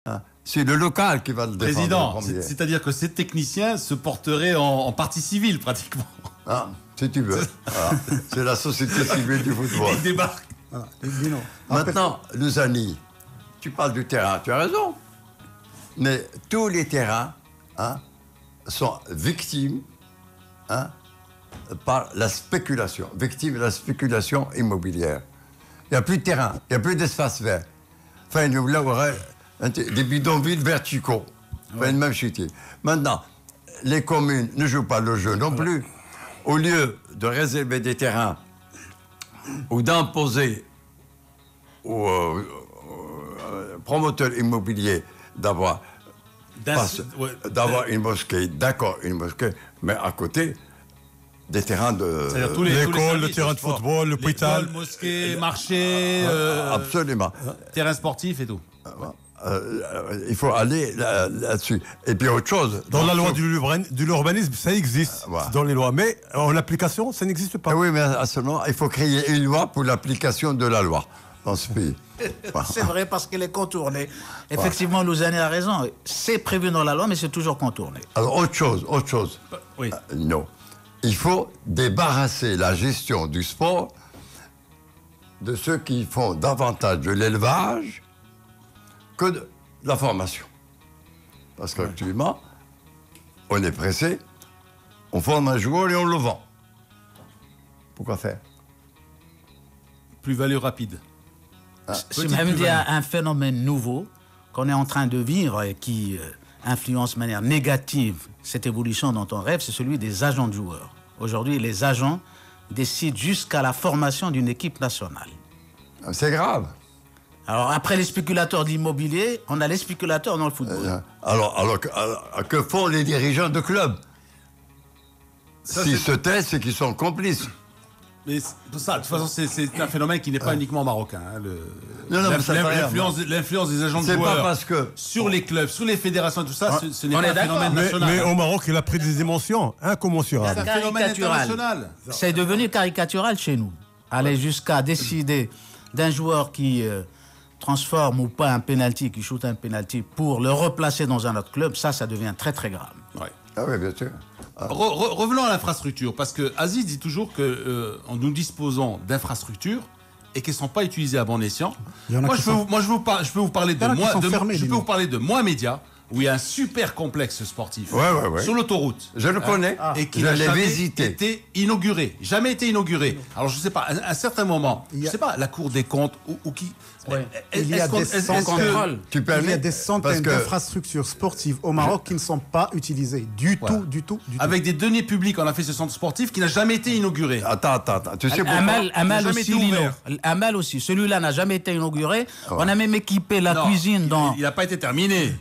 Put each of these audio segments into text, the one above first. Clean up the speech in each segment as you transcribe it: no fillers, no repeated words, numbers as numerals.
Hein. C'est le local qui va le défendre. Président, c'est-à-dire que ces techniciens se porteraient en partie civile, pratiquement. Ah, si tu veux. Voilà. C'est la société civile du football. Ils débarquent. Voilà. Maintenant, Luzani, tu parles du terrain, tu as raison. Mais tous les terrains sont victimes par la spéculation. Victimes de la spéculation immobilière. Il n'y a plus de terrain, il n'y a plus d'espace vert. Enfin, nous aurait des bidonvilles verticaux. Enfin, même chute. Maintenant, les communes ne jouent pas le jeu non plus. Au lieu de réserver des terrains ou d'imposer aux promoteurs immobiliers d'avoir une mosquée, d'accord, une mosquée, mais à côté des terrains de... L'école, le terrain de football, l'hôpital. Mosquée, marché... absolument. Terrain sportif et tout. Il faut aller là-dessus. Et puis autre chose... Dans la loi de l'urbanisme, ça existe, dans les lois. Mais en application, ça n'existe pas. Oui, mais seulement, il faut créer une loi pour l'application de la loi dans ce pays. C'est vrai, parce qu'elle est contournée. Effectivement, Luzani a raison. C'est prévu dans la loi, mais c'est toujours contourné. Alors, autre chose. Oui. Non. Il faut débarrasser la gestion du sport de ceux qui font davantage de l'élevage que de la formation. Parce qu'actuellement, on est pressé, on forme un joueur et on le vend. Pourquoi faire? Plus-value rapide. C'est même un phénomène nouveau qu'on est en train de vivre et qui influence de manière négative cette évolution dont on rêve, c'est celui des agents de joueurs. Aujourd'hui, les agents décident jusqu'à la formation d'une équipe nationale. C'est grave. Alors, après les spéculateurs d'immobilier, on a les spéculateurs dans le football. Alors que font les dirigeants de clubs? S'ils se taisent, c'est qu'ils sont complices. Mais tout ça, de toute façon, c'est un phénomène qui n'est pas uniquement marocain. Hein, l'influence des agents de joueurs pas parce que sur les clubs, sur les fédérations et tout ça, ce n'est pas un phénomène national. Mais au Maroc, il a pris des dimensions incommensurables. C'est un phénomène international. C'est devenu caricatural chez nous. Aller jusqu'à décider d'un joueur qui transforme ou pas un penalty, qui shoot un penalty pour le replacer dans un autre club, ça devient très très grave. Ouais. Ah oui, bien sûr. Revenons à l'infrastructure, parce que Aziz dit toujours que nous disposons d'infrastructures et qu'elles ne sont pas utilisées à bon escient. Je peux vous parler de Moi Média, où il y a un super complexe sportif sur l'autoroute. Je le connais. Et qui n'a jamais été inauguré. Jamais été inauguré. Alors je ne sais pas, à un certain moment, je ne sais pas, la Cour des comptes ou qui... Il y a des centaines d'infrastructures sportives au Maroc qui ne sont pas utilisées du tout. Avec des deniers publics, on a fait ce centre sportif qui n'a jamais été inauguré. Attends. Tu sais pourquoi? Amal aussi. Celui-là n'a jamais été inauguré. On a même équipé la cuisine dans... Il n'a pas été terminé.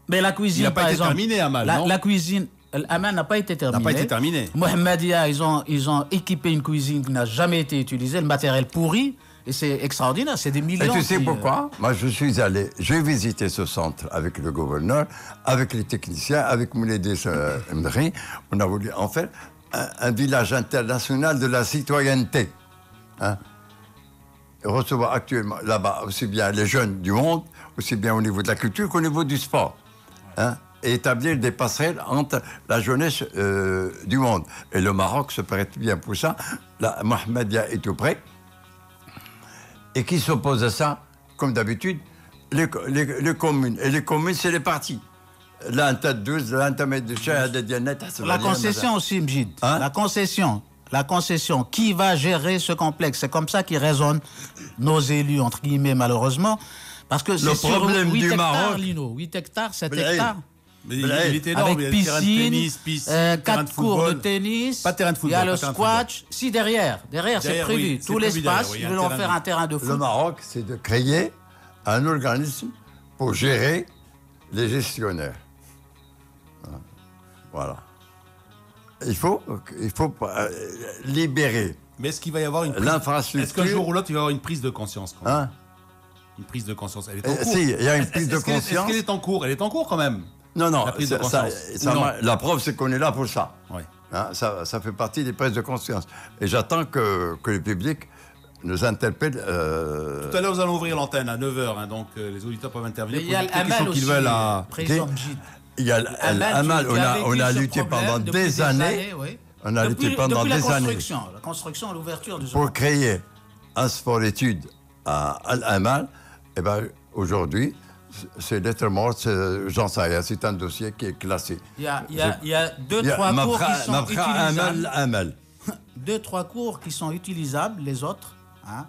Mais la cuisine, il n'a pas été terminé, Amal, non? La cuisine... Amal n'a pas été terminé. N'a pas été terminé. Mohammedia, ils ont équipé une cuisine qui n'a jamais été utilisée, le matériel pourri. Et c'est extraordinaire, c'est des millions. Et tu sais pourquoi? Moi, j'ai visité ce centre avec le gouverneur, avec les techniciens, avec Mouledis Mdri. On a voulu en faire un village international de la citoyenneté. Recevoir actuellement là-bas aussi bien les jeunes du monde, aussi bien au niveau de la culture qu'au niveau du sport. Et établir des passerelles entre la jeunesse du monde. Et le Maroc se prête bien pour ça. Mohammedia est tout près. Et qui s'oppose à ça, comme d'habitude, les communes. Et les communes, c'est les partis. La concession aussi, Mjid. La concession. Qui va gérer ce complexe? C'est comme ça qu'ils raisonnent nos élus, entre guillemets, malheureusement. Parce que c'est sur 8 hectares, Lino. 8 hectares, 7 hectares. Mais il est énorme. Avec piscine, 4 cours de tennis, pas de terrain de football, il y a le squash. Si, derrière c'est prévu. Tout l'espace, ils veulent en faire un terrain de foot. Le Maroc, c'est de créer un organisme pour gérer les gestionnaires. Voilà. Il faut libérer. Mais est-ce qu'il va y avoir l'infrastructure? Est-ce qu'un jour ou l'autre, il va y avoir une prise de conscience quand même? Une prise de conscience. Elle est en cours. Si, il y a une prise de conscience. Est-ce qu'elle est en cours? Elle est en cours quand même. Non, la prise de conscience. La preuve, c'est qu'on est là pour ça. Oui. Ça fait partie des prises de conscience. Et j'attends que le public nous interpelle. Tout à l'heure, nous allons ouvrir l'antenne à 9h, hein, donc les auditeurs peuvent intervenir. Il y a l'Amal aussi, président Mjid. Il y a l'Amal, on a lutté pendant des années. Oui. On a lutté pendant des années. La construction, l'ouverture du pour créer un sport-études à Al-Amal. Et bien, aujourd'hui, c'est lettre morte, j'en sais rien, c'est un dossier qui est classé. Il y a 2-3 cours qui sont utilisables. 2-3 cours qui sont utilisables, les autres, hein,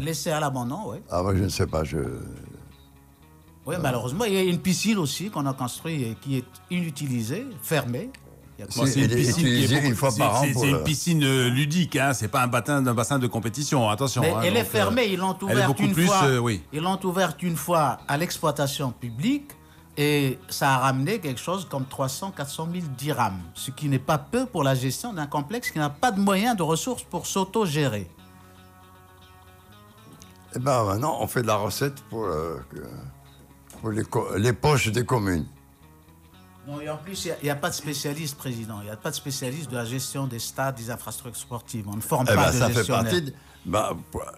laissés à l'abandon, oui. Ah, moi, je ne sais pas, Oui, malheureusement, il y a une piscine aussi qu'on a construite et qui est inutilisée, fermée. C'est une piscine qui est une fois par an. C'est une piscine ludique, hein, c'est pas un bassin de compétition, attention. Mais hein, elle est fermée, ils l'ont ouverte une fois. Oui. Ils l'ont ouverte une fois à l'exploitation publique et ça a ramené quelque chose comme 300-400 000 dirhams, ce qui n'est pas peu pour la gestion d'un complexe qui n'a pas de moyens, de ressources pour s'auto-gérer. Eh bien, maintenant, on fait de la recette pour les poches des communes. Non, et en plus, il n'y a pas de spécialiste, président. Il n'y a pas de spécialiste de la gestion des stades, des infrastructures sportives. On ne forme pas de gestionnaire.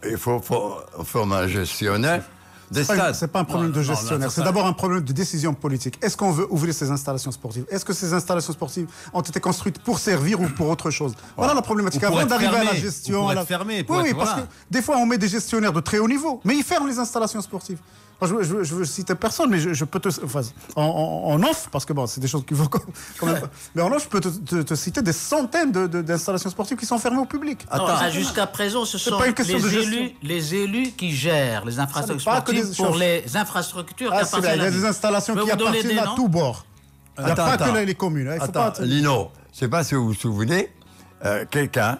Il faut former un gestionnaire des stades. Ce n'est pas un problème de gestionnaire. C'est d'abord un problème de décision politique. Est-ce qu'on veut ouvrir ces installations sportives? Est-ce que ces installations sportives ont été construites pour servir ou pour autre chose? Voilà la problématique. Avant d'arriver à la gestion... Oui, parce que des fois, on met des gestionnaires de très haut niveau, mais ils ferment les installations sportives. Je veux citer personne, mais je peux te... Enfin, en off, parce que bon, c'est des choses qu'il faut quand même... Mais en off, je peux te citer des centaines d'installations sportives qui sont fermées au public. Jusqu'à présent, ce sont les élus qui gèrent les infrastructures sportives pour les infrastructures qui appartiennent à la ville. Il y a des installations qui appartiennent à tous bords. Il n'y a pas que les communes. Lino, je ne sais pas si vous vous souvenez, quelqu'un,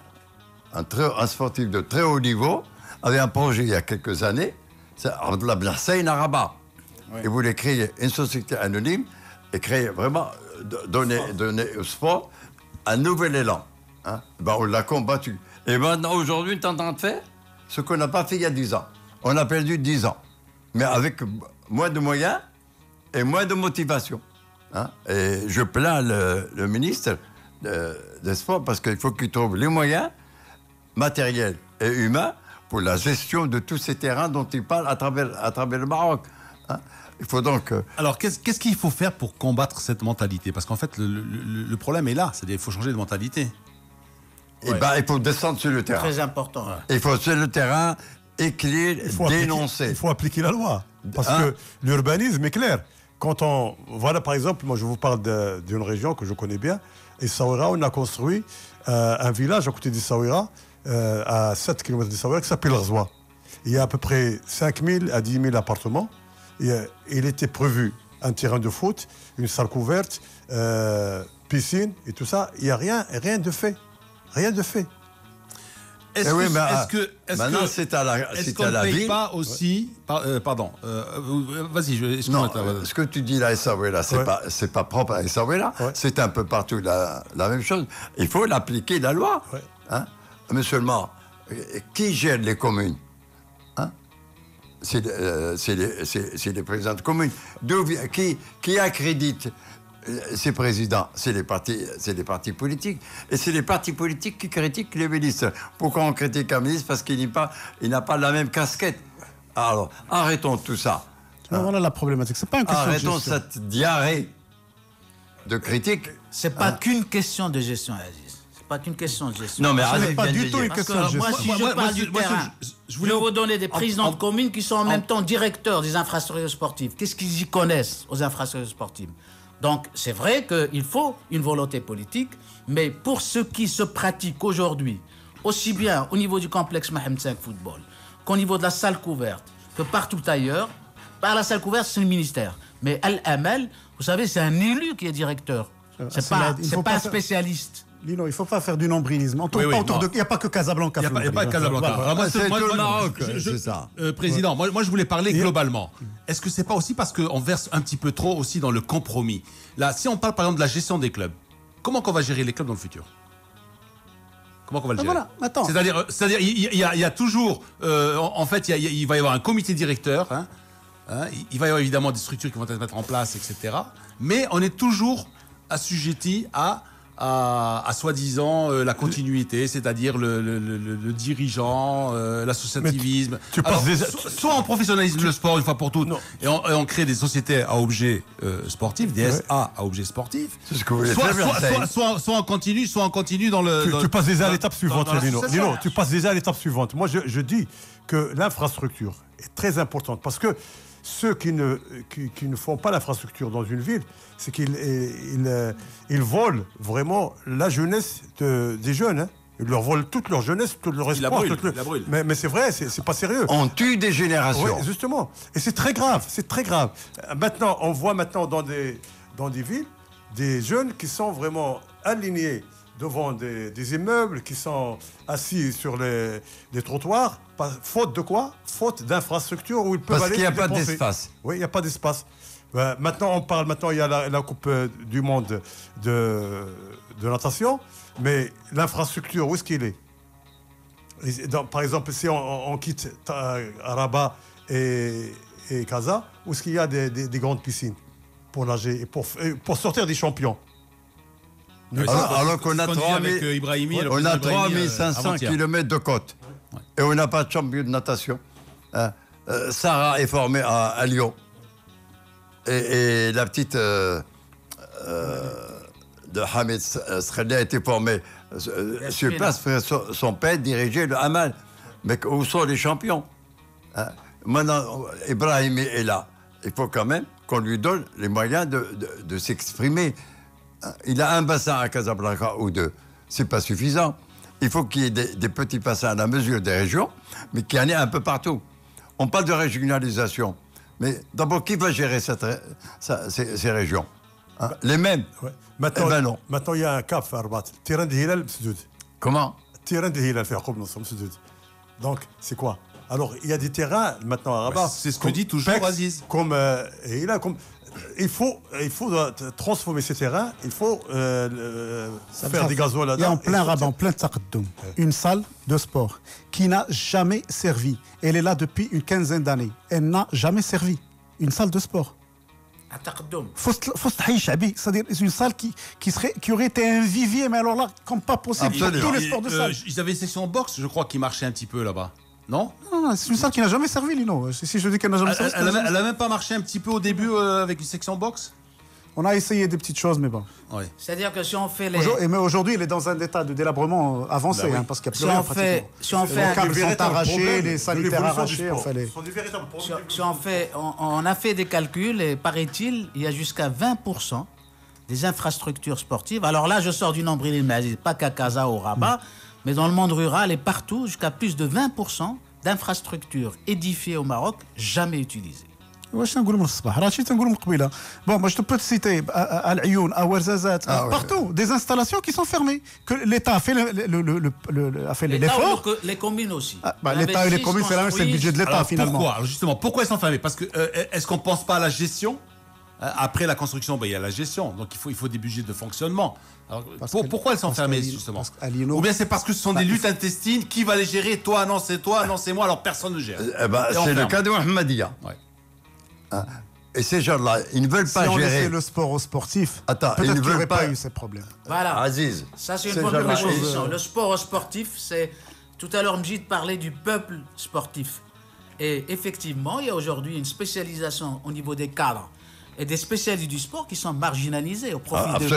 un sportif de très haut niveau, avait un projet il y a quelques années, c'est Abdullah Blassain à Rabat. Il voulait créer une société anonyme et créer vraiment, donner au sport un nouvel élan. Hein? Ben, on l'a combattu. Et maintenant, aujourd'hui, on est en train de faire ce qu'on n'a pas fait il y a 10 ans. On a perdu 10 ans, mais avec moins de moyens et moins de motivation. Hein? Et je plains le ministre des Sports parce qu'il faut qu'il trouve les moyens matériels et humains pour la gestion de tous ces terrains dont il parle à travers le Maroc. Hein? Il faut donc... Alors, qu'est-ce qu'il faut faire pour combattre cette mentalité? Parce qu'en fait, le problème est là, c'est-à-dire qu'il faut changer de mentalité. Eh ben, il faut descendre sur le terrain. Très important. Ouais. Il faut sur le terrain écrire, dénoncer. Il faut appliquer la loi. Parce que l'urbanisme est clair. Quand on... Voilà, par exemple, moi, je vous parle d'une région que je connais bien. Et Essaouira, on a construit un village à côté d'Essaouira, à 7 km d'Essaouira, qui s'appelle Ghzoua. Il y a à peu près 5 000 à 10 000 appartements. Et, il était prévu un terrain de foot, une salle couverte, piscine et tout ça. Il n'y a rien de fait. Rien de fait. Est-ce qu'on ne paye pas aussi... Pardon. Vas-y, excuse-moi. Ce que tu dis là, Essaouira, c'est pas propre à Essaouira. Ouais. C'est un peu partout la même chose. Il faut l'appliquer, la loi. Ouais. Hein? Mais seulement, qui gère les communes? Hein? C'est les présidents de communes. Qui accrédite ces présidents? C'est les partis politiques. Et c'est les partis politiques qui critiquent les ministres. Pourquoi on critique un ministre? Parce qu'il n'a pas la même casquette. Alors, arrêtons tout ça. Voilà la problématique. C'est pas une question arrêtons de gestion. cette diarrhée de critiques. C'est pas qu'une question de gestion, Aziz. C'est pas qu'une question de gestion. Non, mais ce n'est pas du tout une question de gestion. Moi, si je parle du terrain, je voulais vous donner des présidents de communes qui sont en même temps directeurs des infrastructures sportives. Qu'est-ce qu'ils y connaissent aux infrastructures sportives? Donc, c'est vrai qu'il faut une volonté politique, mais pour ce qui se pratique aujourd'hui, aussi bien au niveau du complexe Mohamed V Football, qu'au niveau de la salle couverte, que partout ailleurs, la salle couverte, c'est le ministère. Mais Al-Amal, vous savez, c'est un élu qui est directeur. C'est pas un spécialiste. Lino, il ne faut pas faire du nombrilisme. Il n'y a pas que Casablanca. Il n'y a pas que Casablanca. Voilà. C'est tout le Maroc, c'est ça. Président, moi je voulais parler globalement. Est-ce que c'est pas aussi parce qu'on verse un petit peu trop aussi dans le compromis? Là, si on parle par exemple de la gestion des clubs, comment qu'on va gérer les clubs dans le futur? Comment qu'on va le gérer? Voilà, attends. C'est-à-dire, il y a toujours, en fait, il va y avoir un comité directeur. Il va y avoir évidemment des structures qui vont être mises en place, etc. Mais on est toujours assujetti à à soi-disant la continuité, c'est-à-dire le dirigeant, l'associativisme. Soit on professionnalise le sport une fois pour toutes et on crée des sociétés à objets sportifs, des SA à objets sportifs. C'est ce que vous voulez faire. Soit on continue dans le... Tu passes déjà à l'étape suivante, Lino. Tu passes déjà à l'étape suivante. Moi, je dis que l'infrastructure est très importante parce que ceux qui ne font pas l'infrastructure dans une ville, c'est qu'ils volent vraiment la jeunesse des jeunes. Hein. Ils leur volent toute leur jeunesse, tout leur espoir. Mais c'est vrai, c'est pas sérieux. On tue des générations. Oui, justement. Et c'est très grave, c'est très grave. Maintenant, on voit dans des villes des jeunes qui sont vraiment alignés devant des immeubles, qui sont assis sur les trottoirs. Faute de quoi? Faute d'infrastructures où ils peuvent aller. Parce qu'il n'y a pas d'espace. Oui, il n'y a pas d'espace. Maintenant, il y a la Coupe du Monde de natation, mais l'infrastructure, où est-ce qu'il est? Par exemple, si on quitte Rabat et Casa, où est-ce qu'il y a des grandes piscines pour nager et pour sortir des champions? Alors qu'on a 3500 km de côte. Et on n'a pas de champion de natation. Sarah est formée à Lyon. Et la petite de Hamid Sredi a été formée sur place. Son père dirigeait le Hamal. Mais où sont les champions? Maintenant, Ibrahim est là. Il faut quand même qu'on lui donne les moyens de s'exprimer. Il a un bassin à Casablanca ou deux. C'est pas suffisant. Il faut qu'il y ait des petits bassins à la mesure des régions, mais qu'il y en ait un peu partout. On parle de régionalisation. Mais d'abord, qui va gérer ces régions? Les mêmes? Maintenant, non. Maintenant, il y a un cap à Rabat. Terrain de Hilal, Msdoud. Comment? Terrain de Hilal, Msdoud. Donc, c'est quoi? Alors, il y a des terrains maintenant à Rabat. C'est ce que dit toujours Aziz. Il faut transformer ces terrains, il faut faire des gazoles là-dedans. Il y a en plein Rabat, en plein Taqaddoum, une salle de sport qui n'a jamais servi. Elle est là depuis une quinzaine d'années. Elle n'a jamais servi. Une salle de sport. À Taqaddoum. C'est-à-dire une salle qui aurait été un vivier, mais alors là, comme pas possible, pour tous les sports de salle. Ils avaient une section boxe, je crois, qui marchait un petit peu là-bas. Non, c'est une salle qui n'a jamais servi, Lino. Si je dis qu'elle n'a jamais servi, elle n'a même pas marché un petit peu au début avec une section boxe. On a essayé des petites choses, mais bon. Ouais. C'est-à-dire que si on fait les... Mais aujourd'hui, il est dans un état de délabrement avancé, parce qu'il n'y a plus rien pratiquement. Si on fait... Les câbles sont arrachés, les sanitaires arrachés. On a fait des calculs et paraît-il, il y a jusqu'à 20% des infrastructures sportives. Alors là, je sors du nombril, mais pas qu'à Casa ou Rabat, mais dans le monde rural et partout, jusqu'à plus de 20% d'infrastructures édifiées au Maroc, jamais utilisées. Bon, moi je peux te citer Al-Ayoun, à Ouarzazate, partout, des installations qui sont fermées. Que l'État a fait l'effort. Les communes aussi. L'État et les communes, c'est le budget de l'État finalement. Pourquoi elles sont fermées? Parce que est-ce qu'on ne pense pas à la gestion? Après la construction, il y a la gestion, donc il faut des budgets de fonctionnement. Alors, pourquoi elles sont fermées justement? Ou bien c'est parce que ce sont des luttes intestines, qui va les gérer? Toi, non c'est moi, alors personne ne gère. C'est le cas de Mohamedia. Ouais. Et ces gens-là, ils ne veulent pas gérer. Si on laissait le sport aux sportifs, peut-être qu'il n'y aurait pas eu ces problèmes. Voilà. Aziz. Ça, c'est une bonne proposition. Le sport aux sportifs, c'est... Tout à l'heure, Mjid parlait du peuple sportif. Et effectivement, il y a aujourd'hui une spécialisation au niveau des cadres et des spécialistes du sport qui sont marginalisés au profit de qui?